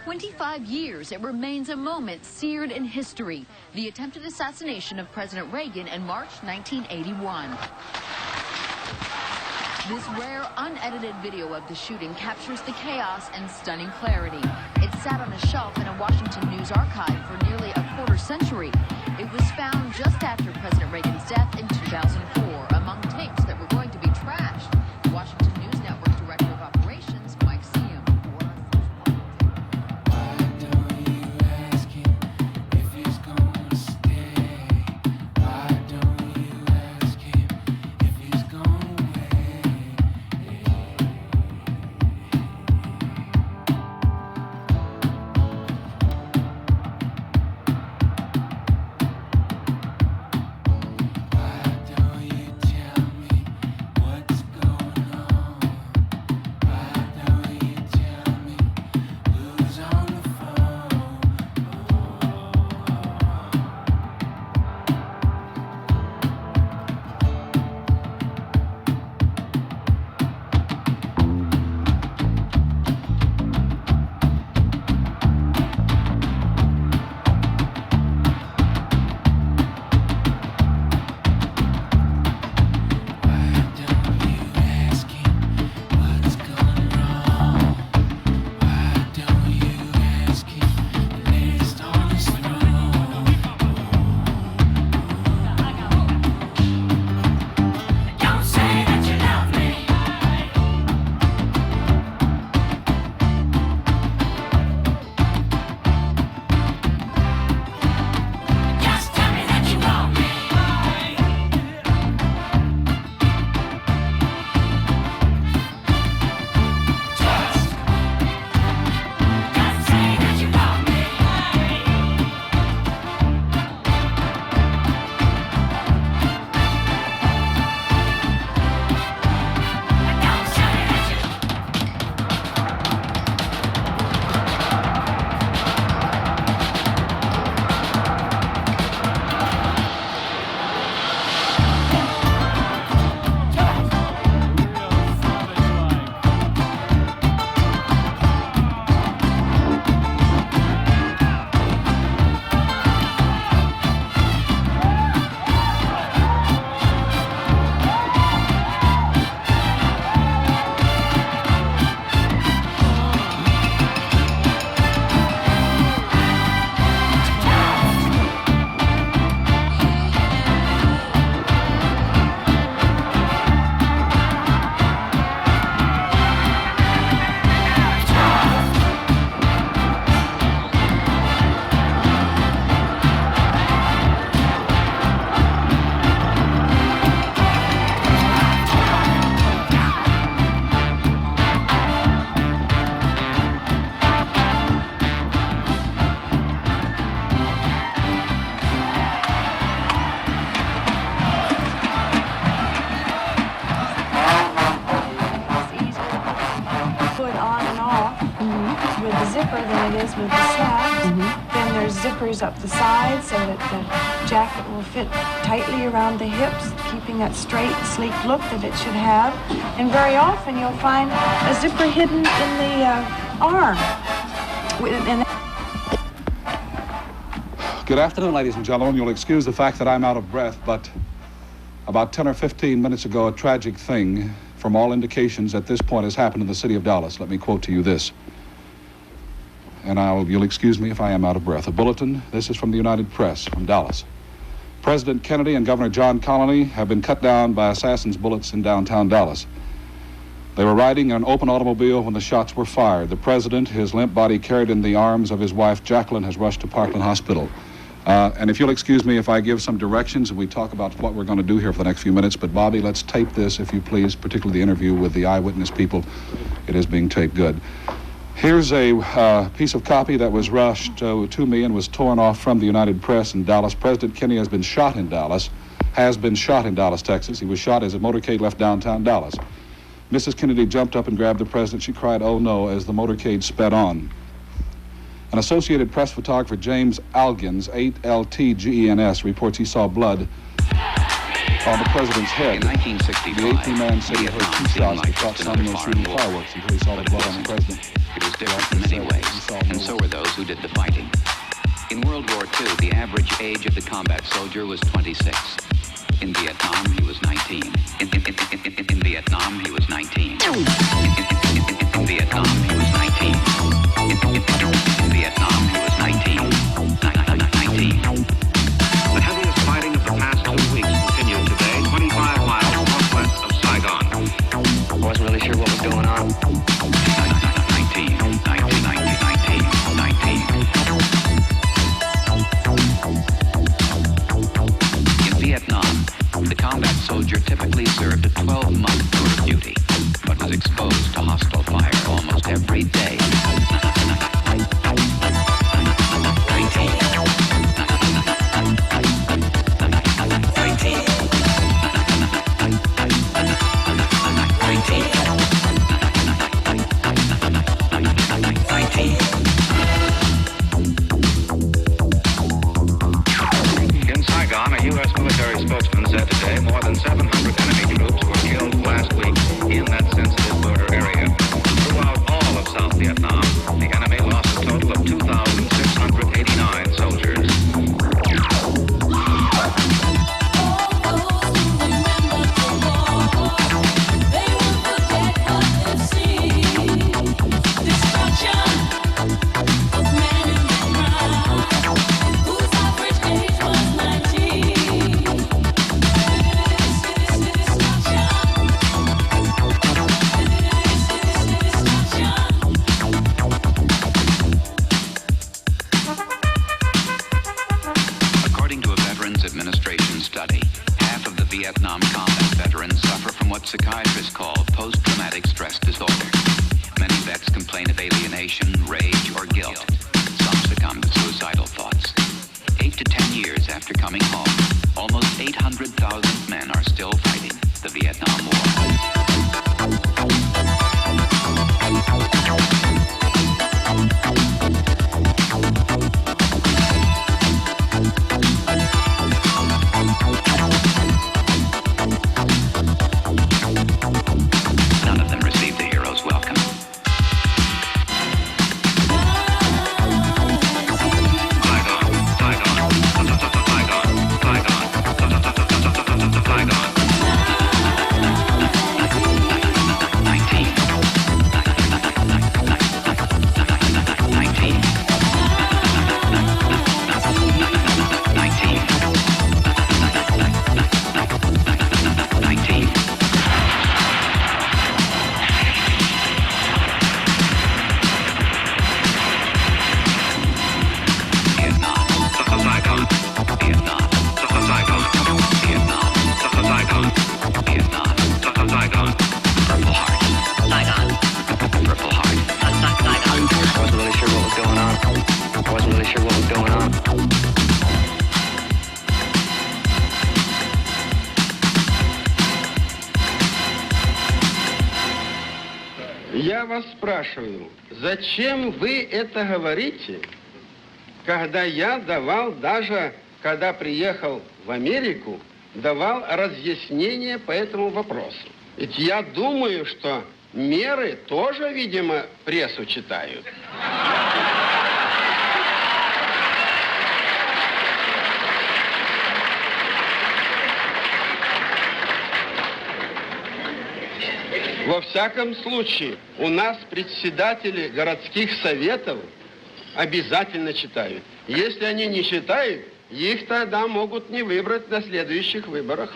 25 years, it remains a moment seared in history. The attempted assassination of President Reagan in March 1981. This rare, unedited video of the shooting captures the chaos and stunning clarity. It sat on a shelf in a Washington News archive for nearly a quarter century. It was found just after President Reagan's death in 2004, among tapes that were going to be trashed. The Washington News Network Director of Operations, Mike Seger. With the straps. Then there's zippers up the sides so that the jacket will fit tightly around the hips, keeping that straight, sleek look that it should have. And very often you'll find a zipper hidden in the arm. Good afternoon, ladies and gentlemen. You'll excuse the fact that I'm out of breath, but about 10 or 15 minutes ago, a tragic thing, from all indications at this point, has happened in the city of Dallas. Let me quote to you this. And you'll excuse me if I am out of breath. A bulletin, this is from the United Press, from Dallas. President Kennedy and Governor John Connally have been cut down by assassins' bullets in downtown Dallas. They were riding in an open automobile when the shots were fired. The president, his limp body carried in the arms of his wife, Jacqueline, has rushed to Parkland Hospital. And if you'll excuse me if I give some directions and we talk about what we're going to do here for the next few minutes, but Bobby, let's tape this, if you please, particularly the interview with the eyewitness people. It is being taped good. Here's a piece of copy that was rushed to me and was torn off from the United Press in Dallas. President Kennedy has been shot in Dallas, Texas. He was shot as a motorcade left downtown Dallas. Mrs. Kennedy jumped up and grabbed the president. She cried, "Oh no," as the motorcade sped on. An Associated Press photographer, James Algens, 8LTGENS, reports he saw blood on the president's head. In 1965, the AP man said he heard two shots, but thought some were shooting fireworks until he saw the blood on the president. It was different in many ways, and so so were those who did the fighting. In World War II, the average age of the combat soldier was 26. In Vietnam, he was 19. In Vietnam, he was 19. In Vietnam, he was 19. In Vietnam, he was 19. 19. The heaviest fighting of the past 2 weeks continued today, 25 miles northwest of Saigon. I wasn't really sure what was going on. 19. In Vietnam, the combat soldier typically served a 12-month tour of duty, but was exposed to hostile fire almost every day. 19. In Saigon, a U.S. military spokesman said today more than 700 enemy troops were killed last week in that sensitive border area. Throughout all of South Vietnam, the enemy lost a total of 2,689 soldiers. Vietnam combat veterans suffer from what psychiatrists call post-traumatic stress disorder. Many vets complain of alienation, rage, or guilt. Some succumb to suicidal thoughts. 8 to 10 years after coming home, almost 800,000 men are still fighting the Vietnam War. Я вас спрашиваю, зачем вы это говорите, когда я давал, даже когда приехал в Америку, давал разъяснение по этому вопросу? Ведь я думаю, что меры тоже, видимо, прессу читают. Во всяком случае, у нас председатели городских советов обязательно читают. Если они не читают, их тогда могут не выбрать на следующих выборах.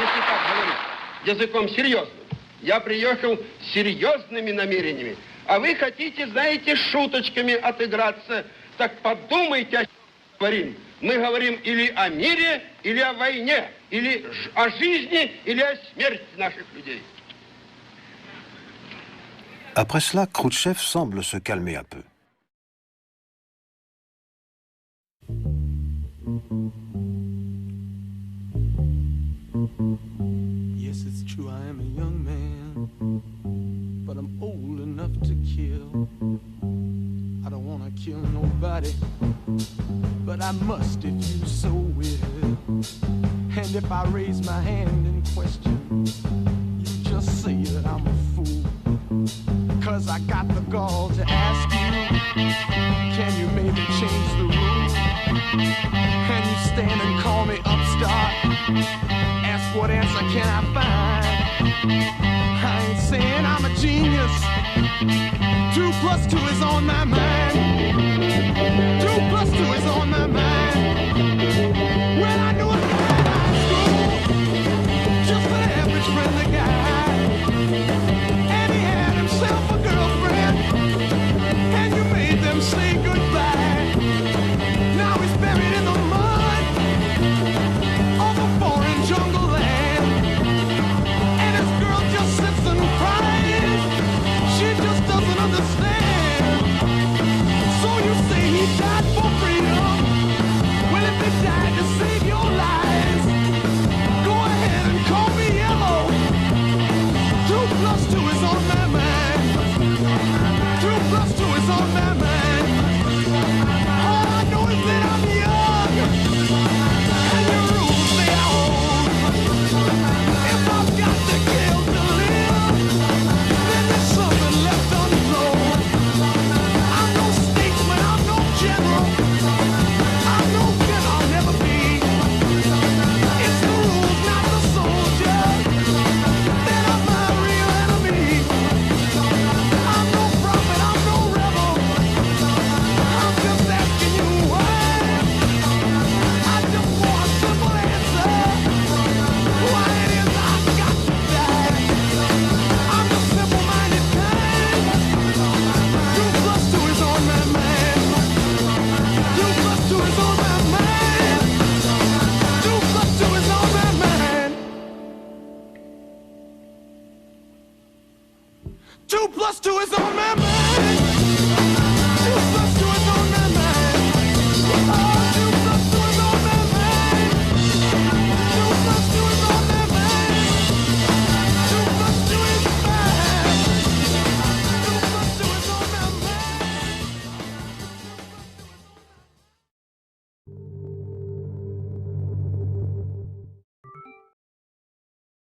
Если так говорить, языком серьезным. Я приехал с серьезными намерениями, а вы хотите, знаете, шуточками отыграться. Так подумайте, о чем мы говорим. Мы говорим или о мире, или о войне, или о жизни, или о смерти наших людей. Après cela, Khrouchtchev semble se calmer un peu. Yes, it's true, I am a young man, but I'm old enough to kill. I don't want to kill nobody, but I must if you so will. And if I raise my hand in question, you just say that I'm a fool. 'cause I got the gall to ask you, can you maybe change the rules? Can you stand and call me upstart? Ask what answer can I find? I ain't saying I'm a genius. 2 + 2 is on my mind. 2 + 2 is on my mind. When I knew a guy in high school, just an average friendly guy, and he had himself a girlfriend, and you made them say goodbye. Now he's buried in the mud of a foreign jungle land, and his girl just sits and cries. She just doesn't understand. So you say he died for freedom. Well, if he died to save your lives, go ahead and call me yellow. 2 + 2 is on my mind. 2 + 2 is on my mind. All I know is that I'm young, and the rules they are old. If I've got to kill to live, then there's something left untold. I'm no statesman, I'm no general, I'm no gun, I'll never be. It's the rules, not the soldiers, that are my real enemy. I'm no prophet, I'm no rebel, I'm just asking you why. I just want a simple answer, why it is I've got to die. I'm the simple-minded kind. 2 + 2 is on my mind. 2 + 2 is on my mind. 2 + 2 is on my mind. 2 + 2 is on my mind.